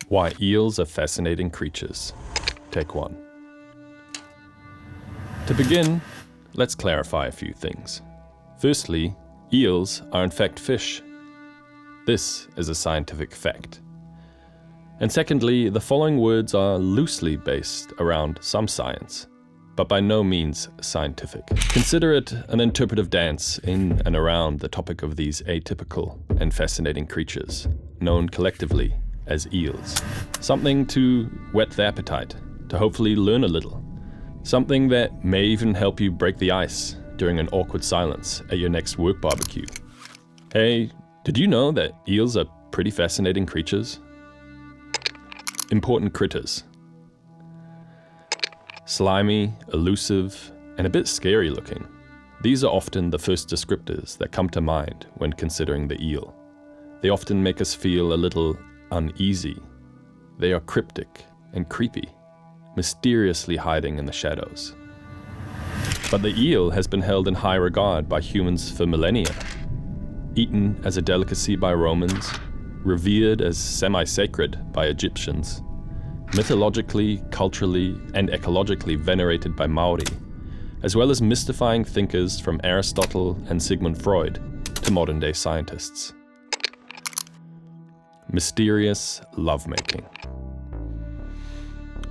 Why eels are fascinating creatures. Take 1. To begin, let's clarify a few things. Firstly, eels are in fact fish. This is a scientific fact. And secondly, the following words are loosely based around some science, but by no means scientific. Consider it an interpretive dance in and around the topic of these atypical and fascinating creatures, known collectively as eels. Something to whet the appetite, to hopefully learn a little. Something that may even help you break the ice during an awkward silence at your next work barbecue. Hey, did you know that eels are pretty fascinating creatures? Important critters. Slimy, elusive, and a bit scary looking. These are often the first descriptors that come to mind when considering the eel. They often make us feel a little uneasy. They are cryptic and creepy, mysteriously hiding in the shadows. But the eel has been held in high regard by humans for millennia. Eaten as a delicacy by Romans, revered as semi-sacred by Egyptians, mythologically, culturally, and ecologically venerated by Maori, as well as mystifying thinkers from Aristotle and Sigmund Freud to modern-day scientists. Mysterious lovemaking.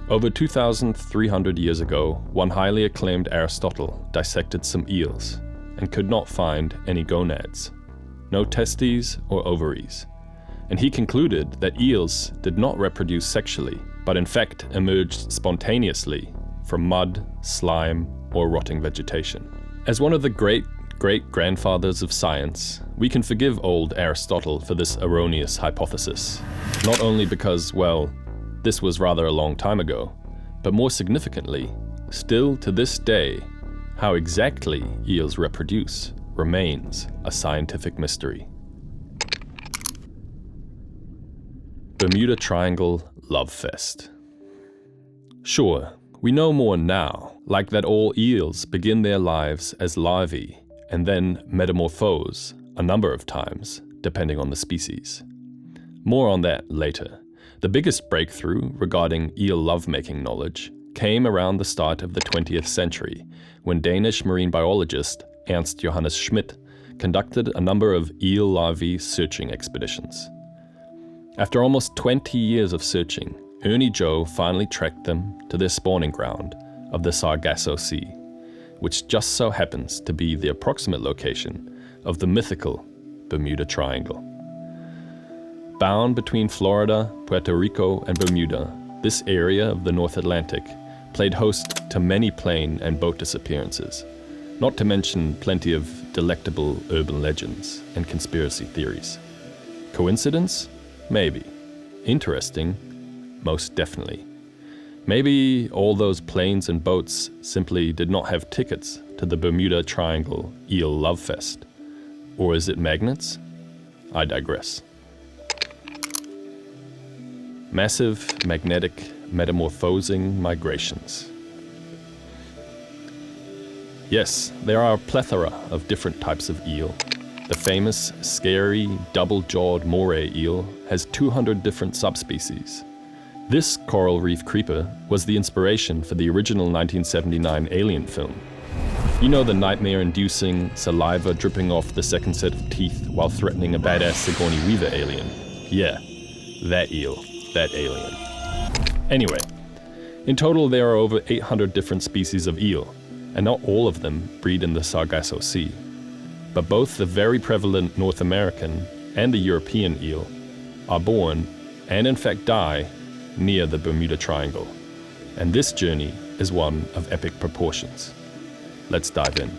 Over 2,300 years ago, one highly acclaimed Aristotle dissected some eels and could not find any gonads, no testes or ovaries, and he concluded that eels did not reproduce sexually, but in fact emerged spontaneously from mud, slime, or rotting vegetation. As one of the great-great-grandfathers of science, we can forgive old Aristotle for this erroneous hypothesis, not only because, well, this was rather a long time ago, but more significantly, still to this day, how exactly eels reproduce remains a scientific mystery. Bermuda Triangle Love Fest. Sure, we know more now, like that all eels begin their lives as larvae and then metamorphose a number of times, depending on the species. More on that later. The biggest breakthrough regarding eel lovemaking knowledge came around the start of the 20th century, when Danish marine biologist Ernst Johannes Schmidt conducted a number of eel larvae searching expeditions. After almost 20 years of searching, Ernie Joe finally tracked them to their spawning ground of the Sargasso Sea, which just so happens to be the approximate location of the mythical Bermuda Triangle. Bound between Florida, Puerto Rico, and Bermuda, this area of the North Atlantic played host to many plane and boat disappearances, not to mention plenty of delectable urban legends and conspiracy theories. Coincidence? Maybe. Interesting? Most definitely. Maybe all those planes and boats simply did not have tickets to the Bermuda Triangle Eel Love Fest. Or is it magnets? I digress. Massive magnetic metamorphosing migrations. Yes, there are a plethora of different types of eel. The famous, scary, double-jawed moray eel has 200 different subspecies. This coral reef creeper was the inspiration for the original 1979 Alien film. You know, the nightmare-inducing, saliva dripping off the second set of teeth while threatening a badass Sigourney Weaver alien. Yeah, that eel, that alien. Anyway, in total there are over 800 different species of eel, and not all of them breed in the Sargasso Sea. But both the very prevalent North American and the European eel are born, and in fact die, near the Bermuda Triangle. And this journey is one of epic proportions. Let's dive in.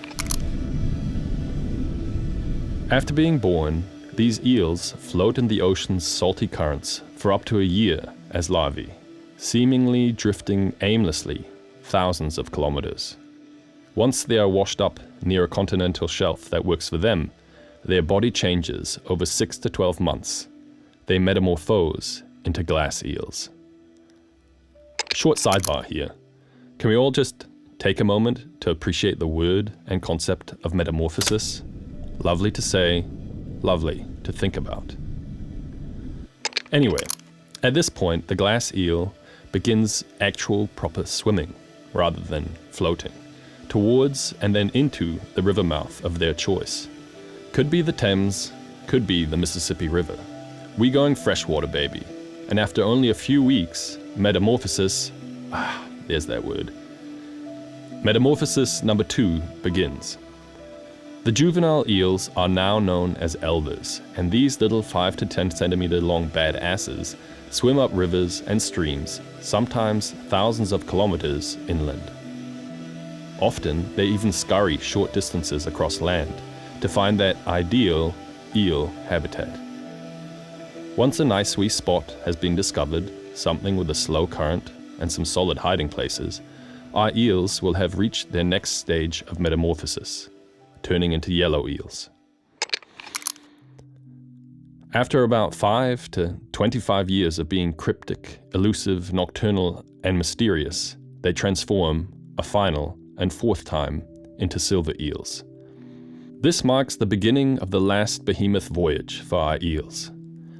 After being born, these eels float in the ocean's salty currents for up to a year as larvae, seemingly drifting aimlessly thousands of kilometers. Once they are washed up near a continental shelf that works for them, their body changes over 6 to 12 months. They metamorphose into glass eels. Short sidebar here. Can we all just take a moment to appreciate the word and concept of metamorphosis? Lovely to say, lovely to think about. Anyway, At this point, the glass eel begins actual proper swimming, rather than floating, towards and then into the river mouth of their choice. Could be the Thames, could be the Mississippi River. We going freshwater, baby. And after only a few weeks, metamorphosis, there's that word. Metamorphosis number 2 begins. The juvenile eels are now known as elvers, and these little 5 to 10 centimeter long badasses swim up rivers and streams, sometimes thousands of kilometers inland. Often, they even scurry short distances across land to find that ideal eel habitat. Once a nice wee spot has been discovered, something with a slow current and some solid hiding places, our eels will have reached their next stage of metamorphosis, turning into yellow eels. After about 5 to 25 years of being cryptic, elusive, nocturnal, and mysterious, they transform a final and 4th time into silver eels. This marks the beginning of the last behemoth voyage for our eels,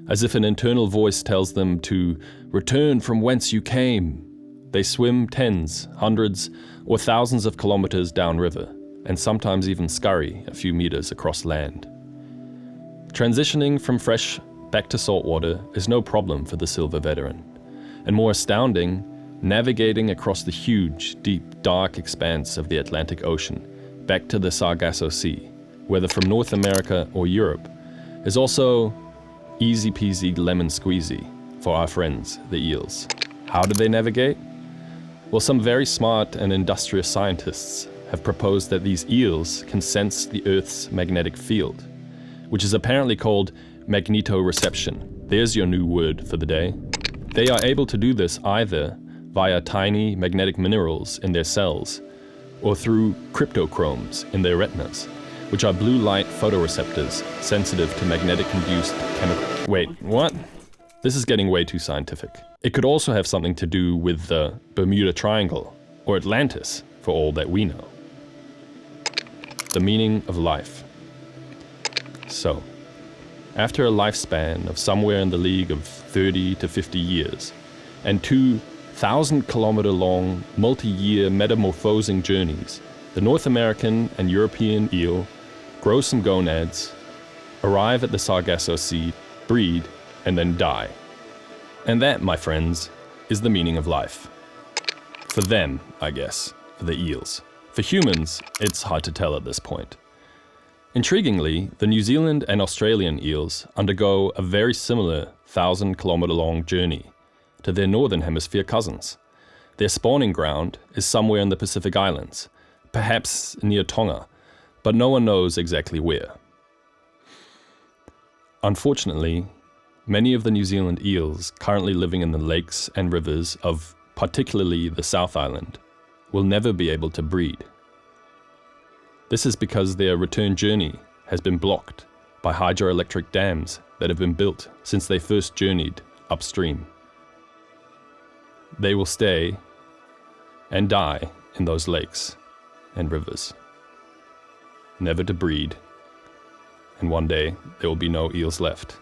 as if an internal voice tells them to return from whence you came. They swim tens, hundreds, or thousands of kilometers downriver, and sometimes even scurry a few meters across land. Transitioning from fresh back to saltwater is no problem for the silver veteran, and more astounding, navigating across the huge, deep, dark expanse of the Atlantic Ocean back to the Sargasso Sea, whether from North America or Europe, is also easy peasy lemon squeezy for our friends, the eels. How do they navigate? Well, some very smart and industrious scientists have proposed that these eels can sense the Earth's magnetic field, which is apparently called magnetoreception. There's your new word for the day. They are able to do this either via tiny magnetic minerals in their cells or through cryptochromes in their retinas, which are blue light photoreceptors sensitive to magnetic-induced chemical... Wait, what? This is getting way too scientific. It could also have something to do with the Bermuda Triangle, or Atlantis, for all that we know. The meaning of life. So, after a lifespan of somewhere in the league of 30 to 50 years, and 2,000-kilometer-long, multi-year metamorphosing journeys, the North American and European eel grow some gonads, arrive at the Sargasso Sea, breed, and then die. And that, my friends, is the meaning of life. For them, I guess, for the eels. For humans, it's hard to tell at this point. Intriguingly, the New Zealand and Australian eels undergo a very similar 1,000-kilometer-long journey to their northern hemisphere cousins. Their spawning ground is somewhere in the Pacific Islands, perhaps near Tonga, but no one knows exactly where. Unfortunately, many of the New Zealand eels currently living in the lakes and rivers of particularly the South Island will never be able to breed. This is because their return journey has been blocked by hydroelectric dams that have been built since they first journeyed upstream. They will stay and die in those lakes and rivers, never to breed, and one day there will be no eels left.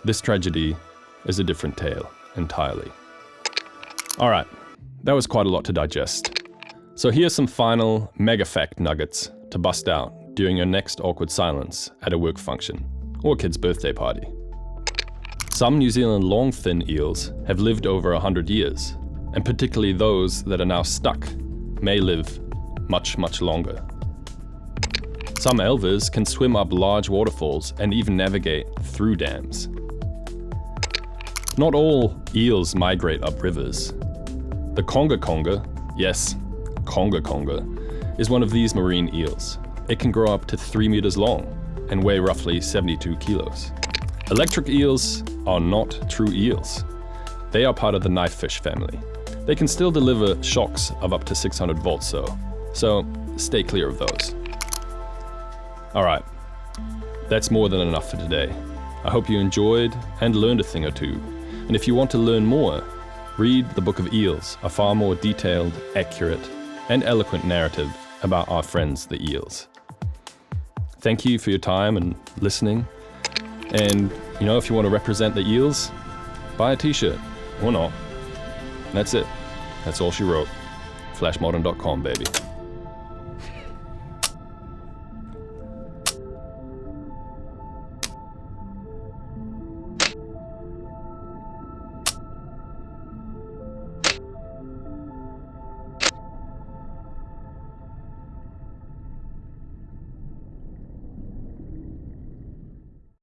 This tragedy is a different tale entirely. All right, that was quite a lot to digest. So here's some final mega fact nuggets to bust out during your next awkward silence at a work function or kid's birthday party. Some New Zealand longfin eels have lived over 100 years, and particularly those that are now stuck may live much, much longer. Some elvers can swim up large waterfalls and even navigate through dams. Not all eels migrate up rivers. The conga, yes, conga, is one of these marine eels. It can grow up to 3 meters long and weigh roughly 72 kilos. Electric eels are not true eels. They are part of the knifefish family. They can still deliver shocks of up to 600 volts though, so stay clear of those. Alright, that's more than enough for today. I hope you enjoyed and learned a thing or two, and if you want to learn more, read the Book of Eels, a far more detailed, accurate, and eloquent narrative about our friends the eels. Thank you for your time and listening, and if you want to represent the eels, buy a t-shirt, or not. That's it. That's all she wrote. Flashmodern.com, baby.